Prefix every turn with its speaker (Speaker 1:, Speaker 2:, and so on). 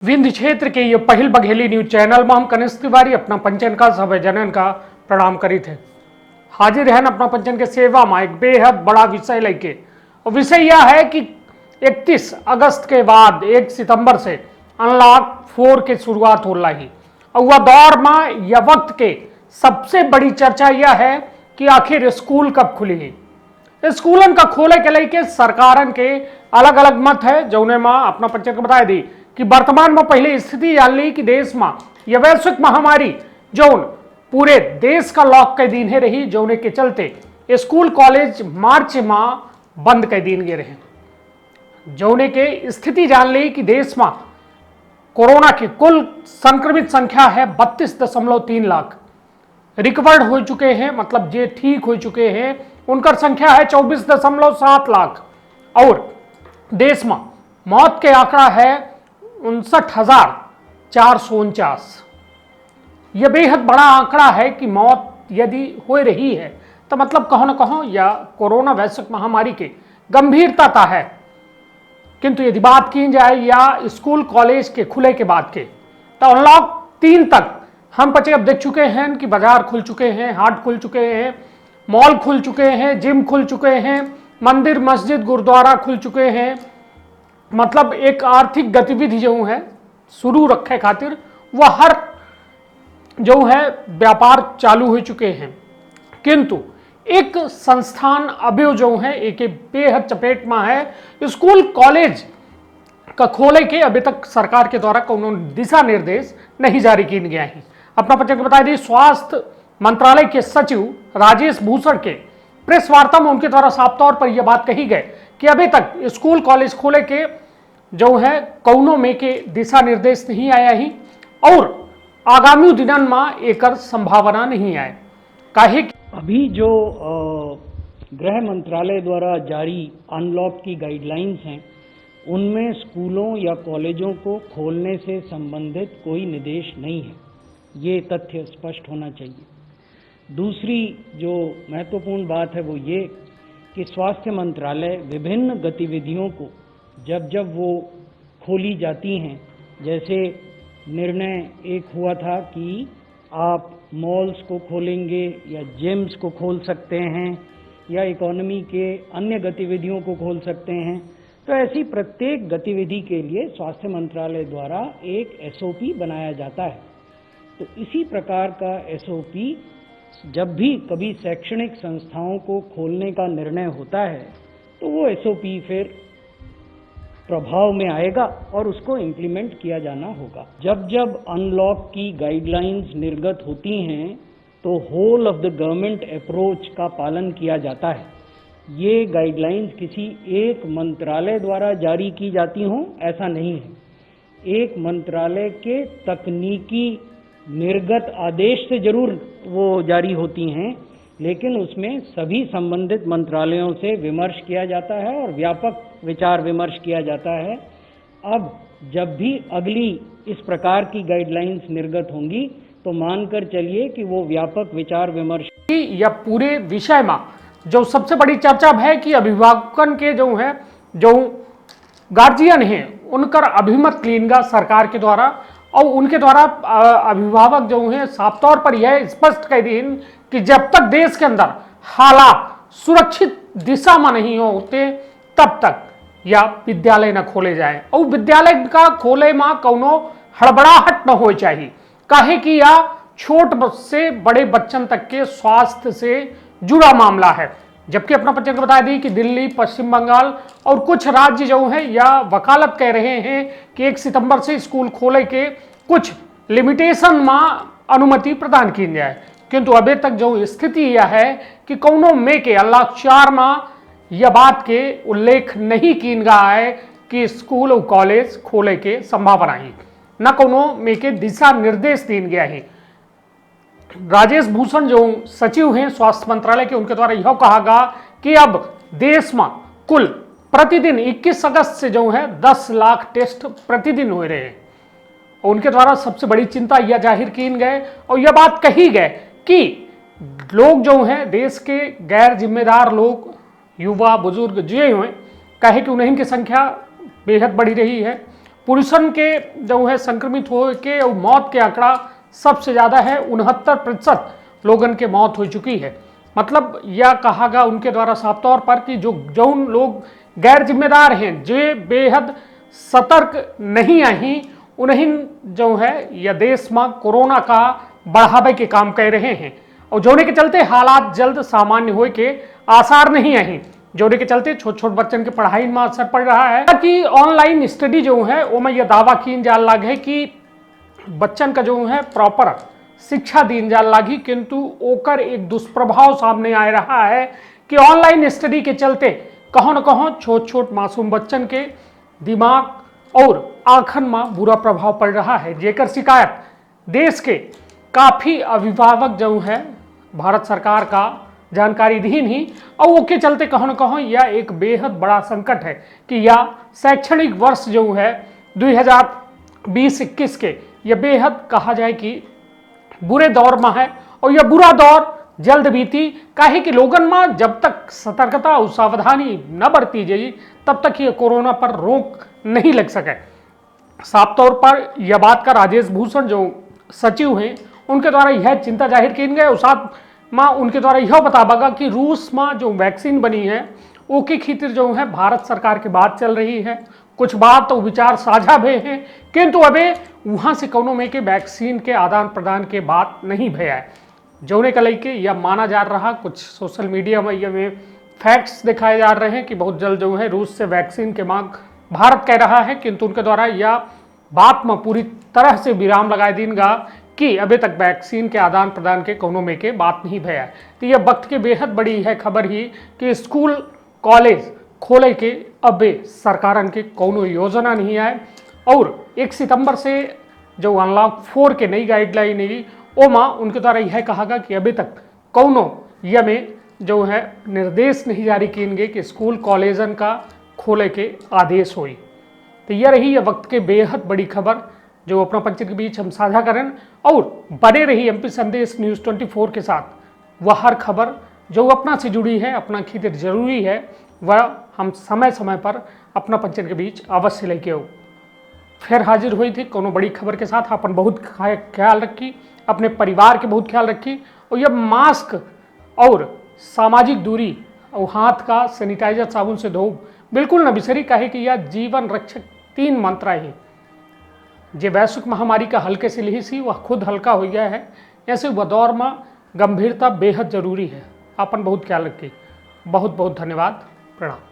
Speaker 1: विंध्य क्षेत्र के ये पहिल बघेली न्यूज चैनल में हम कनिष्ठ तिवारी अपना पंचन का सब जनन का प्रणाम करी थे। हाजिर है अपना पंचन के सेवा में एक बेहद बड़ा विषय लेके। और विषय यह है कि 31 अगस्त के बाद 1 सितंबर से अनलॉक 4 की शुरुआत हो रही। और वह दौर में यह वक्त के सबसे बड़ी चर्चा यह है कि आखिर स्कूल कब खुलेगी। स्कूलन का खोले के लेके सरकारन के अलग अलग मत है, जौने में अपना पंचन को बता दी कि वर्तमान में पहले स्थिति जान ली कि देश में यह वैश्विक महामारी जौन पूरे देश का लॉक के दिन है रही, जौने के चलते स्कूल कॉलेज मार्च में बंद के दिन गे रहे। जौने के स्थिति जान ली कि देश में कोरोना की कुल संक्रमित संख्या है 32.3 लाख। रिकवर्ड हो चुके हैं, मतलब जे ठीक हो चुके हैं उनका संख्या है 24.7 लाख। और देश में मौत के आंकड़ा है 59,449। यह बेहद बड़ा आंकड़ा है कि मौत यदि हो रही है तो मतलब कहो न कहो या कोरोना वैश्विक महामारी के गंभीरता है। किंतु यदि बात की जाए या स्कूल कॉलेज के खुले के बाद के, तो अनलॉक 3 तक हम बच्चे अब देख चुके हैं कि बाजार खुल चुके हैं, हाट खुल चुके हैं, मॉल खुल चुके हैं, जिम खुल चुके हैं, मंदिर मस्जिद गुरुद्वारा खुल चुके हैं। मतलब एक आर्थिक गतिविधि जो है शुरू रखे खातिर वह हर जो है व्यापार चालू हो चुके हैं। किंतु एक संस्थान अभी जो है एक बेहद चपेट में है। स्कूल कॉलेज का खोले के अभी तक सरकार के द्वारा कोनो दिशा निर्देश नहीं जारी किए गया है। अपना बच्चे को बता दी, स्वास्थ्य मंत्रालय के सचिव राजेश भूषण के प्रेस वार्ता में उनके द्वारा साफ तौर पर यह बात कही गई कि अभी तक स्कूल कॉलेज खोले के जो है कौनों में के दिशा निर्देश नहीं आया ही और आगामी दिनन में एक संभावना नहीं आए। काहे
Speaker 2: अभी जो गृह मंत्रालय द्वारा जारी अनलॉक की गाइडलाइंस हैं उनमें स्कूलों या कॉलेजों को खोलने से संबंधित कोई निर्देश नहीं है, ये तथ्य स्पष्ट होना चाहिए। दूसरी जो महत्वपूर्ण बात है वो ये कि स्वास्थ्य मंत्रालय विभिन्न गतिविधियों को जब वो खोली जाती हैं, जैसे निर्णय एक हुआ था कि आप मॉल्स को खोलेंगे या जिम्स को खोल सकते हैं या इकोनॉमी के अन्य गतिविधियों को खोल सकते हैं, तो ऐसी प्रत्येक गतिविधि के लिए स्वास्थ्य मंत्रालय द्वारा एक एसओपी बनाया जाता है। तो इसी प्रकार का एसओपी जब भी कभी शैक्षणिक संस्थाओं को खोलने का निर्णय होता है तो वो एसओपी फिर प्रभाव में आएगा और उसको इम्प्लीमेंट किया जाना होगा। जब जब अनलॉक की गाइडलाइंस निर्गत होती हैं तो whole of the government approach का पालन किया जाता है। ये गाइडलाइंस किसी एक मंत्रालय द्वारा जारी की जाती हों ऐसा नहीं है। एक मंत्रालय के तकनीकी निर्गत आदेश से जरूर वो जारी होती हैं, लेकिन उसमें सभी संबंधित मंत्रालयों से विमर्श किया जाता है और व्यापक विचार विमर्श किया जाता है। अब जब भी अगली इस प्रकार की गाइडलाइंस निर्गत होंगी तो मानकर चलिए कि वो व्यापक विचार विमर्श
Speaker 1: या पूरे विषय में जो सबसे बड़ी चर्चा है कि अभिभावकन के जो है जो गार्जियन हैं उनकर अभिमत लेगा सरकार के द्वारा। और उनके द्वारा अभिभावक जो हैं साफ तौर पर यह स्पष्ट कह दिन कि जब तक देश के अंदर हालात सुरक्षित दिशा में नहीं होते तब तक या विद्यालय न खोले जाए और विद्यालय का खोले में कोनो हड़बड़ाहट न हो चाहिए। काहे कि यह छोट से बड़े बच्चन तक के स्वास्थ्य से जुड़ा मामला है। जबकि अपना बच्चन को बता दी कि दिल्ली, पश्चिम बंगाल और कुछ राज्य जो है या वकालत कह रहे हैं कि 1 सितंबर से स्कूल खोले के कुछ लिमिटेशन में अनुमति प्रदान की जाए। किंतु अभी तक जो स्थिति यह है कि कौनों में के अनलॉक 4 में यह बात के उल्लेख नहीं की गया है कि स्कूल और कॉलेज खोले के संभावना ही न कौनों में के दिशा निर्देश दिया गया है। राजेश भूषण जो सचिव हैं स्वास्थ्य मंत्रालय के, उनके द्वारा यह कहा गया कि अब देश में कुल प्रतिदिन 21 अगस्त से जो है 10 लाख टेस्ट प्रतिदिन हो रहे हैं। उनके द्वारा सबसे बड़ी चिंता यह जाहिर की गए और यह बात कही गए कि लोग जो हैं देश के गैर जिम्मेदार लोग, युवा बुजुर्ग जो हुए, कहे कि उन्हीं की संख्या बेहद बढ़ी रही है। पुरुषन के जो है संक्रमित हो के और मौत के आंकड़ा सबसे ज़्यादा है, 69% लोगन के मौत हो चुकी है। मतलब यह कहा गया उनके द्वारा साफ तौर पर कि जो लोग गैर जिम्मेदार हैं, जो बेहद सतर्क नहीं आई, उन्हें जो है यह देश में कोरोना का बढ़ावे के काम कर रहे हैं और जोने के चलते हालात जल्द सामान्य हो के आसार नहीं आई, जोने के चलते छोट छोट बच्चन के पढ़ाई में असर पड़ रहा है कि ऑनलाइन स्टडी जो है वो में यह दावा की जा लग है कि बच्चन का जो है प्रॉपर शिक्षा दी जा लगी, किंतु ओकर एक दुष्प्रभाव सामने आ रहा है कि ऑनलाइन स्टडी के चलते कहों न कहों छोट छोट मासूम बच्चन के दिमाग और आंखन में बुरा प्रभाव पड़ रहा है, जेकर शिकायत देश के काफ़ी अभिभावक जो है भारत सरकार का जानकारी दी नहीं, और वो के चलते कहों न कहों यह एक बेहद बड़ा संकट है कि यह शैक्षणिक वर्ष जो है 2020-21 के यह बेहद कहा जाए कि बुरे दौर में है और यह बुरा दौर जल्द बीती, काहे कि लोगन में जब तक सतर्कता और सावधानी न बरती जाए तब तक ये कोरोना पर रोक नहीं लग सके। साफ तौर पर यह बात का राजेश भूषण जो सचिव हैं उनके द्वारा यह चिंता जाहिर की गई और साथ में उनके द्वारा यह बतावा कि रूस में जो वैक्सीन बनी है ओके खातिर जो है भारत सरकार की बात चल रही है, कुछ बात तो विचार साझा भी हैं, किंतु अबे वहाँ से कोनो में के वैक्सीन के आदान प्रदान के बात नहीं भया है, जोने का लेके यह माना जा रहा। कुछ सोशल मीडिया में ये फैक्ट्स दिखाए जा रहे हैं कि बहुत जल्द जो है रूस से वैक्सीन के मांग भारत कह रहा है, किंतु उनके द्वारा यह बात में पूरी तरह से विराम लगाए दीनगा कि अभी तक वैक्सीन के आदान प्रदान के कोनो में के बात नहीं भया है। तो यह वक्त की बेहद बड़ी है खबर ही कि स्कूल कॉलेज खोले के अबे सरकारन के कोनो योजना नहीं आए और 1 सितंबर से जो अनलॉक 4 के नई गाइडलाइन आई ओमा उनके द्वारा यह कहा गया कि अभी तक कोनो यह में जो है निर्देश नहीं जारी किए गए कि स्कूल कॉलेजन का खोले के आदेश हुई। तो यह रही यह वक्त के बेहद बड़ी खबर जो अपना पंचन के बीच हम साझा करें, और बने रही एमपी संदेश न्यूज़ 24 के साथ। वह हर खबर जो अपना से जुड़ी है, अपना खातिर जरूरी है, वह हम समय समय पर अपना पंचन के बीच अवश्य लेके आओ। फिर हाजिर हुई थी कोनो बड़ी खबर के साथ। अपन बहुत ख्याल रखी, अपने परिवार के बहुत ख्याल रखी, और यह मास्क और सामाजिक दूरी और हाथ का सैनिटाइजर साबुन से धो बिल्कुल न बिसरी, कहे कि यह जीवन रक्षक 3 मंत्र ही जे वैश्विक महामारी का हल्के से ली सी वह खुद हल्का हो गया है। ऐसे वह दौर में गंभीरता बेहद जरूरी है। अपन बहुत ख्याल रखिए। बहुत बहुत धन्यवाद। प्रणाम।